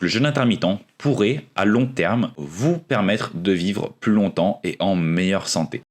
Le jeûne intermittent pourrait, à long terme, vous permettre de vivre plus longtemps et en meilleure santé.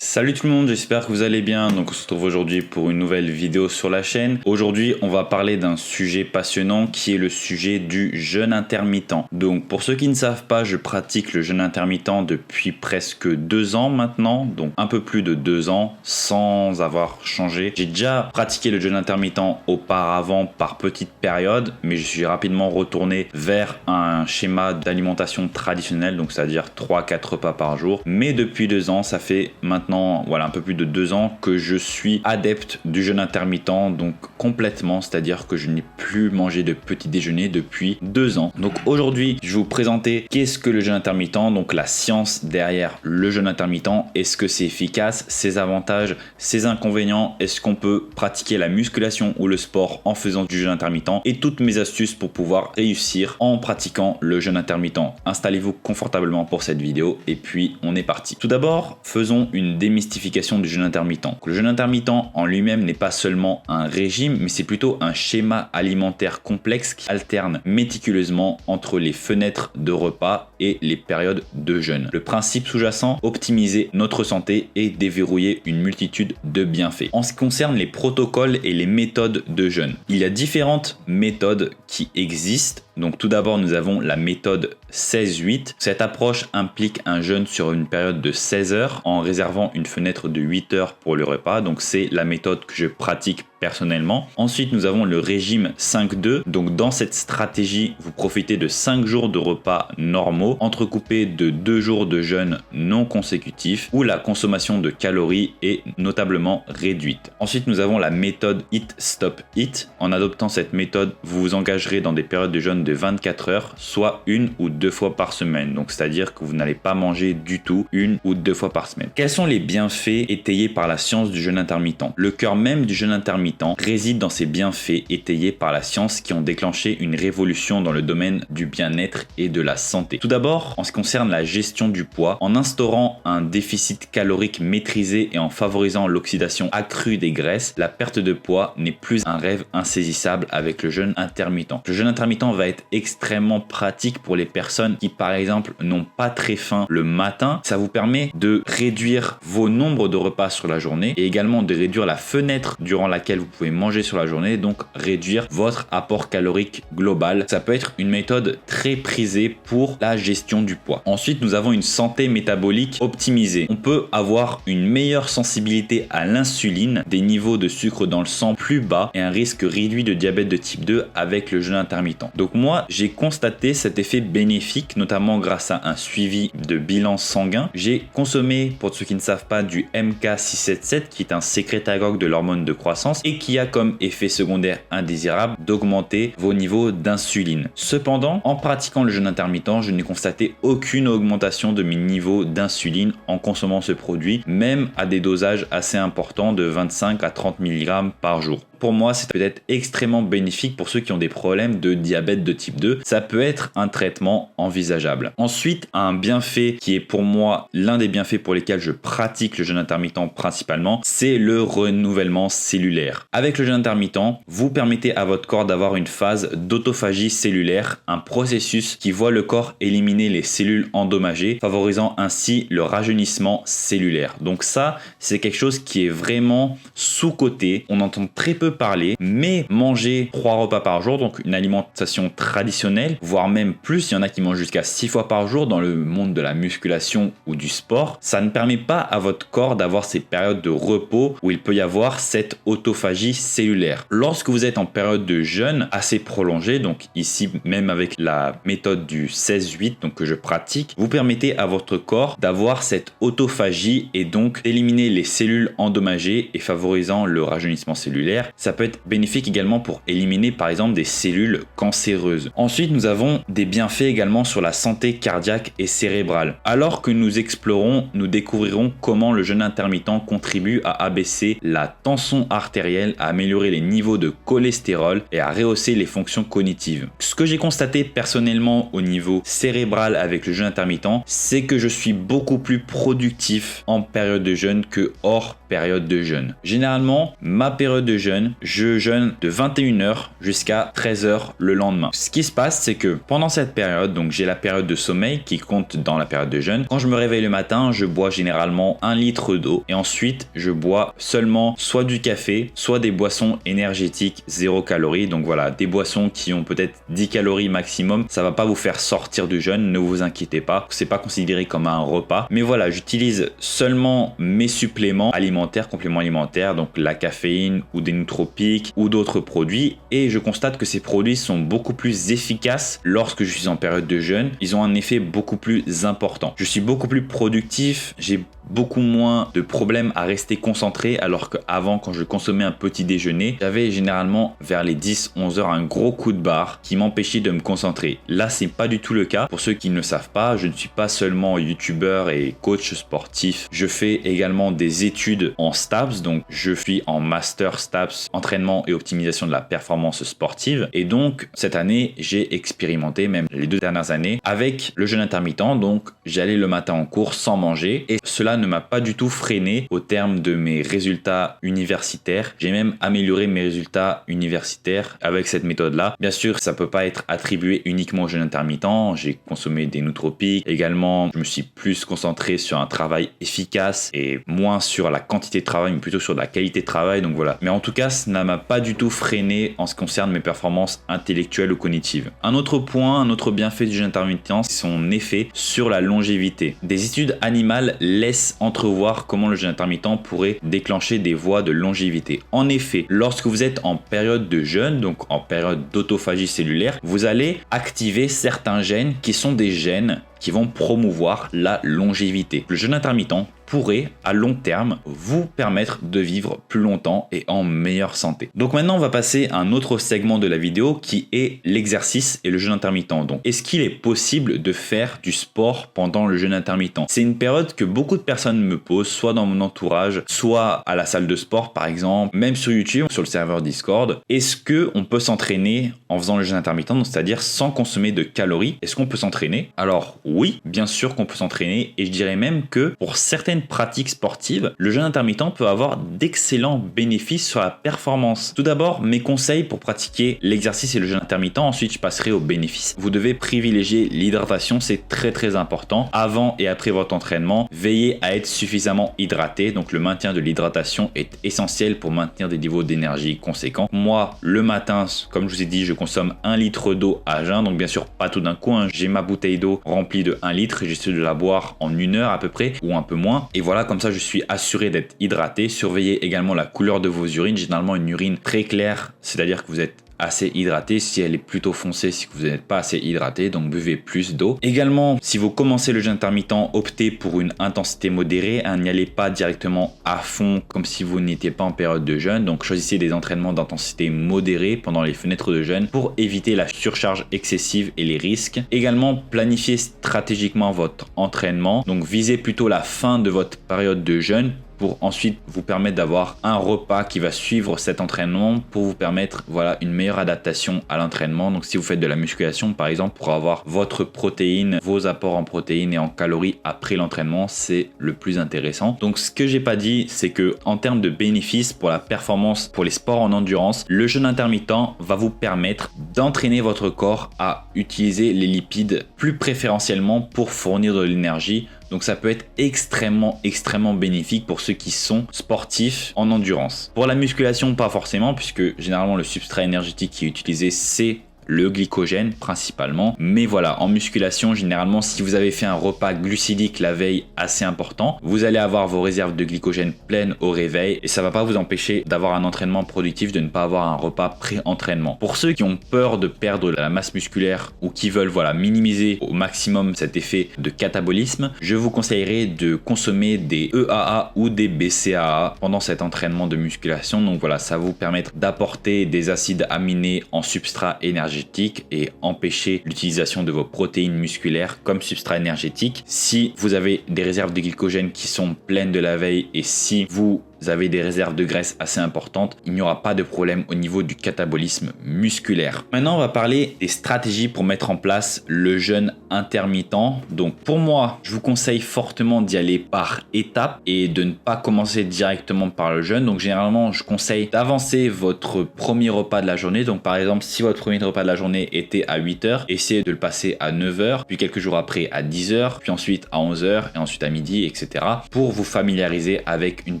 Salut tout le monde, j'espère que vous allez bien. Donc on se retrouve aujourd'hui pour une nouvelle vidéo sur la chaîne. Aujourd'hui, on va parler d'un sujet passionnant qui est le sujet du jeûne intermittent. Donc pour ceux qui ne savent pas, je pratique le jeûne intermittent depuis presque 2 ans maintenant, donc un peu plus de 2 ans sans avoir changé. J'ai déjà pratiqué le jeûne intermittent auparavant par petites périodes, mais je suis rapidement retourné vers un schéma d'alimentation traditionnel, donc c'est-à-dire 3-4 repas par jour. Mais depuis 2 ans, ça fait maintenant un peu plus de 2 ans que je suis adepte du jeûne intermittent, donc complètement, c'est-à-dire que je n'ai plus mangé de petit déjeuner depuis 2 ans. Donc aujourd'hui, je vais vous présenter qu'est-ce que le jeûne intermittent, donc la science derrière le jeûne intermittent, est-ce que c'est efficace, ses avantages, ses inconvénients, est-ce qu'on peut pratiquer la musculation ou le sport en faisant du jeûne intermittent et toutes mes astuces pour pouvoir réussir en pratiquant le jeûne intermittent. Installez-vous confortablement pour cette vidéo et puis on est parti. Tout d'abord, faisons une démystification du jeûne intermittent. Le jeûne intermittent en lui-même n'est pas seulement un régime, mais c'est plutôt un schéma alimentaire complexe qui alterne méticuleusement entre les fenêtres de repas et les périodes de jeûne. Le principe sous-jacent, optimiser notre santé et déverrouiller une multitude de bienfaits. En ce qui concerne les protocoles et les méthodes de jeûne, il y a différentes méthodes qui existent. Donc tout d'abord, nous avons la méthode 16-8. Cette approche implique un jeûne sur une période de 16 heures en réservant une fenêtre de 8 heures pour le repas. Donc c'est la méthode que je pratique personnellement. Ensuite, nous avons le régime 5-2. Donc dans cette stratégie, vous profitez de 5 jours de repas normaux entrecoupés de 2 jours de jeûne non consécutifs où la consommation de calories est notablement réduite. Ensuite, nous avons la méthode Eat Stop Eat. En adoptant cette méthode, vous vous engagerez dans des périodes de jeûne de 24 heures, soit 1 ou 2 fois par semaine. Donc c'est-à-dire que vous n'allez pas manger du tout 1 ou 2 fois par semaine. Quels sont les bienfaits étayés par la science du jeûne intermittent? Le cœur même du jeûne intermittent réside dans ces bienfaits étayés par la science qui ont déclenché une révolution dans le domaine du bien-être et de la santé. Tout d'abord, en ce qui concerne la gestion du poids, en instaurant un déficit calorique maîtrisé et en favorisant l'oxydation accrue des graisses, la perte de poids n'est plus un rêve insaisissable avec le jeûne intermittent. Le jeûne intermittent va être extrêmement pratique pour les personnes qui par exemple n'ont pas très faim le matin. Ça vous permet de réduire vos nombres de repas sur la journée et également de réduire la fenêtre durant laquelle vous pouvez manger sur la journée, donc réduire votre apport calorique global. Ça peut être une méthode très prisée pour la gestion du poids. Ensuite, nous avons une santé métabolique optimisée. On peut avoir une meilleure sensibilité à l'insuline, des niveaux de sucre dans le sang plus bas et un risque réduit de diabète de type 2 avec le jeûne intermittent. Donc moi, j'ai constaté cet effet bénéfique, notamment grâce à un suivi de bilan sanguin. J'ai consommé, pour ceux qui ne savent pas, du MK677 qui est un sécrétagogue de l'hormone de croissance et qui a comme effet secondaire indésirable d'augmenter vos niveaux d'insuline. Cependant, en pratiquant le jeûne intermittent, je n'ai constaté aucune augmentation de mes niveaux d'insuline en consommant ce produit, même à des dosages assez importants de 25 à 30 mg par jour. Pour moi, c'est peut-être extrêmement bénéfique pour ceux qui ont des problèmes de diabète de type 2. Ça peut être un traitement envisageable. Ensuite, un bienfait qui est pour moi l'un des bienfaits pour lesquels je pratique le jeûne intermittent principalement, c'est le renouvellement cellulaire. Avec le jeûne intermittent, vous permettez à votre corps d'avoir une phase d'autophagie cellulaire, un processus qui voit le corps éliminer les cellules endommagées, favorisant ainsi le rajeunissement cellulaire. Donc ça, c'est quelque chose qui est vraiment sous-coté. On entend très peu parler, mais manger 3 repas par jour, donc une alimentation traditionnelle, voire même plus, il y en a qui mangent jusqu'à 6 fois par jour dans le monde de la musculation ou du sport, ça ne permet pas à votre corps d'avoir ces périodes de repos où il peut y avoir cette autophagie d'autophagie cellulaire. Lorsque vous êtes en période de jeûne assez prolongée, donc ici même avec la méthode du 16-8 donc que je pratique, vous permettez à votre corps d'avoir cette autophagie et donc d'éliminer les cellules endommagées et favorisant le rajeunissement cellulaire. Ça peut être bénéfique également pour éliminer par exemple des cellules cancéreuses. Ensuite, nous avons des bienfaits également sur la santé cardiaque et cérébrale. Alors que nous explorons, nous découvrirons comment le jeûne intermittent contribue à abaisser la tension artérielle, à améliorer les niveaux de cholestérol et à rehausser les fonctions cognitives. Ce que j'ai constaté personnellement au niveau cérébral avec le jeûne intermittent, c'est que je suis beaucoup plus productif en période de jeûne que hors période de jeûne. Généralement, ma période de jeûne, je jeûne de 21h jusqu'à 13h le lendemain. Ce qui se passe, c'est que pendant cette période, donc j'ai la période de sommeil qui compte dans la période de jeûne. Quand je me réveille le matin, je bois généralement 1 litre d'eau et ensuite je bois seulement soit du café, soit des boissons énergétiques 0 calories. Donc voilà, des boissons qui ont peut-être 10 calories maximum. Ça va pas vous faire sortir du jeûne, ne vous inquiétez pas. C'est pas considéré comme un repas. Mais voilà, j'utilise seulement mes suppléments alimentaires, compléments alimentaires, donc la caféine ou des nootropiques ou d'autres produits. Et je constate que ces produits sont beaucoup plus efficaces lorsque je suis en période de jeûne. Ils ont un effet beaucoup plus important. Je suis beaucoup plus productif, j'ai beaucoup moins de problèmes à rester concentré, alors qu'avant, quand je consommais un petit déjeuner, j'avais généralement vers les 10-11 heures un gros coup de barre qui m'empêchait de me concentrer. Là, c'est pas du tout le cas. Pour ceux qui ne le savent pas, je ne suis pas seulement youtubeur et coach sportif. Je fais également des études en STAPS, donc je suis en master STAPS, entraînement et optimisation de la performance sportive. Et donc, cette année, j'ai expérimenté, même les 2 dernières années, avec le jeûne intermittent. Donc, j'allais le matin en cours sans manger et cela ne m'a pas du tout freiné au terme de mes résultats universitaires. J'ai même amélioré mes résultats universitaires avec cette méthode-là. Bien sûr, ça peut pas être attribué uniquement au jeûne intermittent. J'ai consommé des nootropiques. Également, je me suis plus concentré sur un travail efficace et moins sur la quantité de travail, mais plutôt sur la qualité de travail. Donc voilà. Mais en tout cas, ça ne m'a pas du tout freiné en ce qui concerne mes performances intellectuelles ou cognitives. Un autre point, un autre bienfait du jeûne intermittent, c'est son effet sur la longévité. Des études animales laissent entrevoir comment le jeûne intermittent pourrait déclencher des voies de longévité. En effet, lorsque vous êtes en période de jeûne, donc en période d'autophagie cellulaire, vous allez activer certains gènes qui sont des gènes qui vont promouvoir la longévité. Le jeûne intermittent pourrait, à long terme, vous permettre de vivre plus longtemps et en meilleure santé. Donc maintenant, on va passer à un autre segment de la vidéo qui est l'exercice et le jeûne intermittent. Donc, est-ce qu'il est possible de faire du sport pendant le jeûne intermittent? C'est une période que beaucoup de personnes me posent, soit dans mon entourage, soit à la salle de sport par exemple, même sur YouTube, sur le serveur Discord. Est-ce qu'on peut s'entraîner en faisant le jeûne intermittent, c'est-à-dire sans consommer de calories? Est-ce qu'on peut s'entraîner? Alors, oui, bien sûr qu'on peut s'entraîner et je dirais même que pour certaines pratiques sportives, le jeûne intermittent peut avoir d'excellents bénéfices sur la performance. Tout d'abord, mes conseils pour pratiquer l'exercice et le jeûne intermittent, ensuite je passerai aux bénéfices. Vous devez privilégier l'hydratation, c'est très important. Avant et après votre entraînement, veillez à être suffisamment hydraté. Donc le maintien de l'hydratation est essentiel pour maintenir des niveaux d'énergie conséquents. Moi, le matin, comme je vous ai dit, je consomme 1 litre d'eau à jeun. Donc bien sûr, pas tout d'un coup, hein. J'ai ma bouteille d'eau remplie de 1 litre et j'essaie de la boire en 1 heure à peu près ou un peu moins. Et voilà, comme ça, je suis assuré d'être hydraté. Surveillez également la couleur de vos urines. Généralement, une urine très claire, c'est-à-dire que vous êtes assez hydraté. Si elle est plutôt foncée, c'est que vous n'êtes pas assez hydraté, donc buvez plus d'eau. Également, si vous commencez le jeûne intermittent, optez pour une intensité modérée, hein, n'y allez pas directement à fond comme si vous n'étiez pas en période de jeûne. Donc choisissez des entraînements d'intensité modérée pendant les fenêtres de jeûne pour éviter la surcharge excessive et les risques. Également, planifiez stratégiquement votre entraînement, donc visez plutôt la fin de votre période de jeûne pour ensuite vous permettre d'avoir un repas qui va suivre cet entraînement pour vous permettre une meilleure adaptation à l'entraînement. Donc si vous faites de la musculation par exemple, pour avoir votre protéine, vos apports en protéines et en calories après l'entraînement, c'est le plus intéressant. Donc ce que j'ai pas dit, c'est que en termes de bénéfices pour la performance, pour les sports en endurance, le jeûne intermittent va vous permettre d'entraîner votre corps à utiliser les lipides plus préférentiellement pour fournir de l'énergie. Donc ça peut être extrêmement bénéfique pour ceux qui sont sportifs en endurance. Pour la musculation, pas forcément, puisque généralement le substrat énergétique qui est utilisé, c'est le glycogène principalement. Mais voilà, en musculation, généralement, si vous avez fait un repas glucidique la veille assez important, vous allez avoir vos réserves de glycogène pleines au réveil et ça va pas vous empêcher d'avoir un entraînement productif, de ne pas avoir un repas pré-entraînement. Pour ceux qui ont peur de perdre de la masse musculaire ou qui veulent minimiser au maximum cet effet de catabolisme, je vous conseillerais de consommer des EAA ou des BCAA pendant cet entraînement de musculation. Donc voilà, ça va vous permettre d'apporter des acides aminés en substrat énergétique et empêcher l'utilisation de vos protéines musculaires comme substrat énergétique. Si vous avez des réserves de glycogène qui sont pleines de la veille et si vous avez des réserves de graisse assez importantes, il n'y aura pas de problème au niveau du catabolisme musculaire. Maintenant, on va parler des stratégies pour mettre en place le jeûne intermittent. Donc pour moi, je vous conseille fortement d'y aller par étapes et de ne pas commencer directement par le jeûne. Donc généralement, je conseille d'avancer votre premier repas de la journée. Donc par exemple, si votre premier repas de la journée était à 8h, essayez de le passer à 9h, puis quelques jours après à 10h, puis ensuite à 11h et ensuite à midi, etc. pour vous familiariser avec une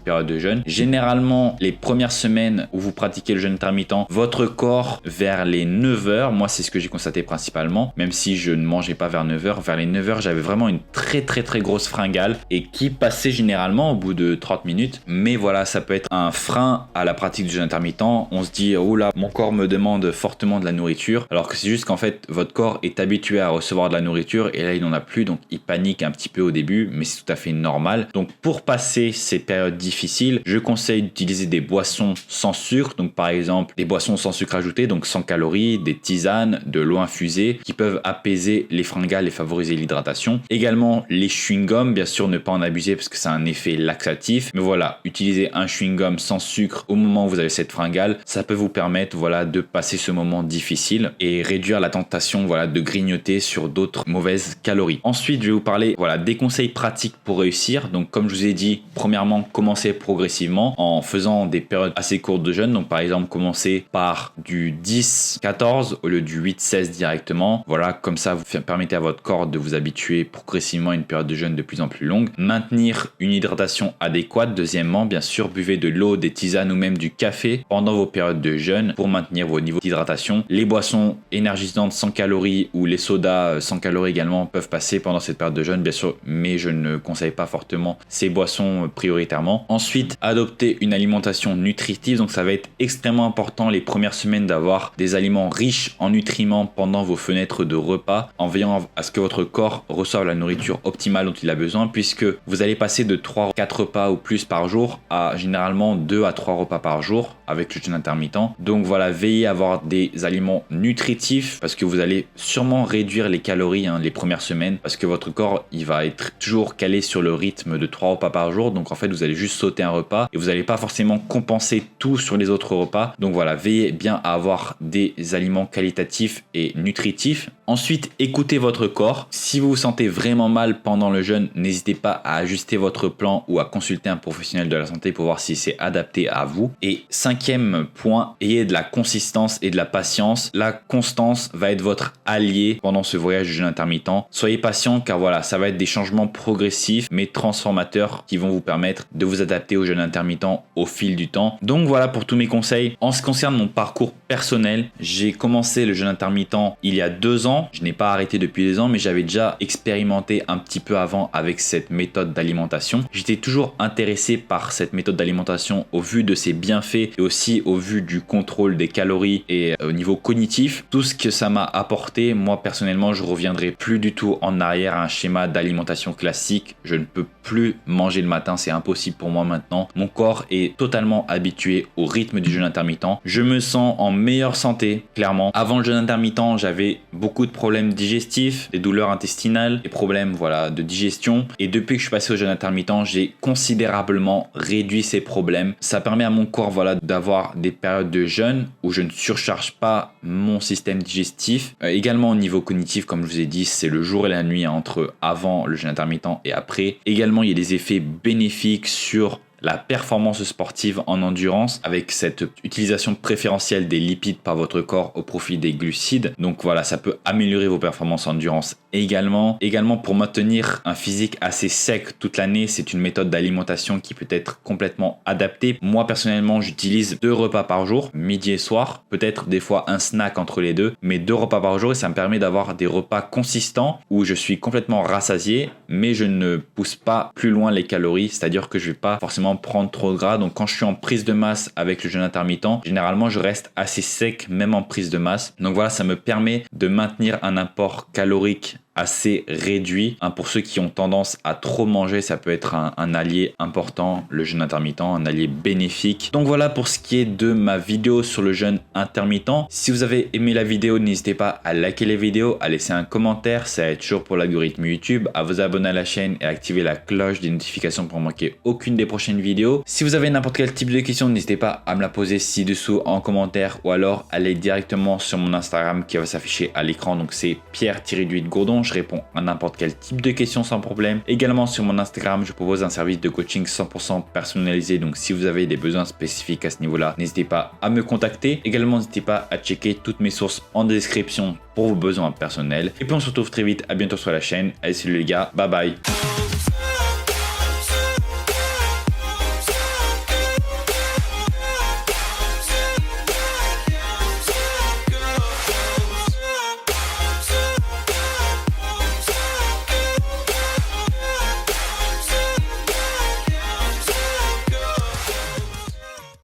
période de jeûne. Généralement, les premières semaines où vous pratiquez le jeûne intermittent, votre corps vers les 9h, moi c'est ce que j'ai constaté principalement, même si je ne mangeais pas vers 9h, vers les 9h j'avais vraiment une très grosse fringale et qui passait généralement au bout de 30 minutes. Mais voilà, ça peut être un frein à la pratique du jeûne intermittent. On se dit, oh là, mon corps me demande fortement de la nourriture, alors que c'est juste qu'en fait votre corps est habitué à recevoir de la nourriture et là il n'en a plus, donc il panique un petit peu au début, mais c'est tout à fait normal. Donc pour passer ces périodes difficiles, je conseille d'utiliser des boissons sans sucre, donc par exemple des boissons sans sucre ajouté, donc sans calories, des tisanes, de l'eau infusée qui peuvent apaiser les fringales et favoriser l'hydratation. Également les chewing-gums, bien sûr ne pas en abuser parce que ça a un effet laxatif, mais voilà, utiliser un chewing-gum sans sucre au moment où vous avez cette fringale, ça peut vous permettre de passer ce moment difficile et réduire la tentation de grignoter sur d'autres mauvaises calories. Ensuite, je vais vous parler des conseils pratiques pour réussir. Donc comme je vous ai dit, premièrement, commencez progressivement en faisant des périodes assez courtes de jeûne. Donc par exemple, commencez par du 10-14 au lieu du 8-16 directement. Voilà, comme ça, vous permettez à votre corps de vous habituer progressivement à une période de jeûne de plus en plus longue. Maintenir une hydratation adéquate. Deuxièmement, bien sûr, buvez de l'eau, des tisanes ou même du café pendant vos périodes de jeûne pour maintenir vos niveaux d'hydratation. Les boissons énergisantes sans calories ou les sodas sans calories également peuvent passer pendant cette période de jeûne, bien sûr, mais je ne conseille pas fortement ces boissons prioritairement. Ensuite, adopter une alimentation nutritive. Donc ça va être extrêmement important les premières semaines d'avoir des aliments riches en nutriments pendant vos fenêtres de repas, en veillant à ce que votre corps reçoive la nourriture optimale dont il a besoin, puisque vous allez passer de 3-4 repas ou plus par jour à généralement 2 à 3 repas par jour avec le jeûne intermittent. Donc voilà, veillez à avoir des aliments nutritifs parce que vous allez sûrement réduire les calories les premières semaines parce que votre corps il va être toujours calé sur le rythme de 3 repas par jour. Donc en fait, vous allez juste sauter un repas et vous n'allez pas forcément compenser tout sur les autres repas. Donc voilà, veillez bien à avoir des aliments qualitatifs et nutritifs. Ensuite, écoutez votre corps. Si vous vous sentez vraiment mal pendant le jeûne, n'hésitez pas à ajuster votre plan ou à consulter un professionnel de la santé pour voir si c'est adapté à vous. Et cinquième point, ayez de la consistance et de la patience. La constance va être votre allié pendant ce voyage du jeûne intermittent. Soyez patient car voilà, ça va être des changements progressifs mais transformateurs qui vont vous permettre de vous adapter au jeûne intermittent au fil du temps. Donc voilà pour tous mes conseils. En ce qui concerne mon parcours personnel, j'ai commencé le jeûne intermittent il y a 2 ans. Je n'ai pas arrêté depuis 2 ans, mais j'avais déjà expérimenté un petit peu avant avec cette méthode d'alimentation. J'étais toujours intéressé par cette méthode d'alimentation au vu de ses bienfaits et aussi au vu du contrôle des calories et au niveau cognitif. Tout ce que ça m'a apporté, moi personnellement, je reviendrai plus du tout en arrière à un schéma d'alimentation classique. Je ne peux plus manger le matin, c'est impossible pour moi maintenant. Mon corps est totalement habitué au rythme du jeûne intermittent. Je me sens en meilleure santé, clairement. Avant le jeûne intermittent, j'avais beaucoup de problèmes digestifs, des douleurs intestinales, des problèmes de digestion. Et depuis que je suis passé au jeûne intermittent, j'ai considérablement réduit ces problèmes. Ça permet à mon corps d'avoir des périodes de jeûne où je ne surcharge pas mon système digestif. Également au niveau cognitif, comme je vous ai dit, c'est le jour et la nuit entre avant le jeûne intermittent et après. Également, il y a des effets bénéfiques sur la performance sportive en endurance avec cette utilisation préférentielle des lipides par votre corps au profit des glucides. Donc voilà, ça peut améliorer vos performances en endurance également. Également pour maintenir un physique assez sec toute l'année, c'est une méthode d'alimentation qui peut être complètement adaptée. Moi personnellement, j'utilise 2 repas par jour, midi et soir, peut-être des fois un snack entre les deux, mais 2 repas par jour et ça me permet d'avoir des repas consistants où je suis complètement rassasié, mais je ne pousse pas plus loin les calories, c'est-à-dire que je vais pas forcément prendre trop de gras. Donc quand je suis en prise de masse avec le jeûne intermittent, généralement je reste assez sec même en prise de masse. Donc voilà, ça me permet de maintenir un apport calorique assez réduit. Pour ceux qui ont tendance à trop manger, ça peut être un allié important, le jeûne intermittent, un allié bénéfique. Donc voilà pour ce qui est de ma vidéo sur le jeûne intermittent. Si vous avez aimé la vidéo, n'hésitez pas à liker les vidéos, à laisser un commentaire, ça aide toujours pour l'algorithme YouTube, à vous abonner à la chaîne et à activer la cloche des notifications pour ne manquer aucune des prochaines vidéos. Si vous avez n'importe quel type de question, n'hésitez pas à me la poser ci-dessous en commentaire ou alors allez directement sur mon Instagram qui va s'afficher à l'écran. Donc c'est Pierre-Gourdon. Je réponds à n'importe quel type de questions sans problème. Également sur mon Instagram, je propose un service de coaching 100% personnalisé. Donc si vous avez des besoins spécifiques à ce niveau-là, n'hésitez pas à me contacter. Également, n'hésitez pas à checker toutes mes sources en description pour vos besoins personnels. Et puis on se retrouve très vite. À bientôt sur la chaîne. Allez, salut les gars. Bye bye.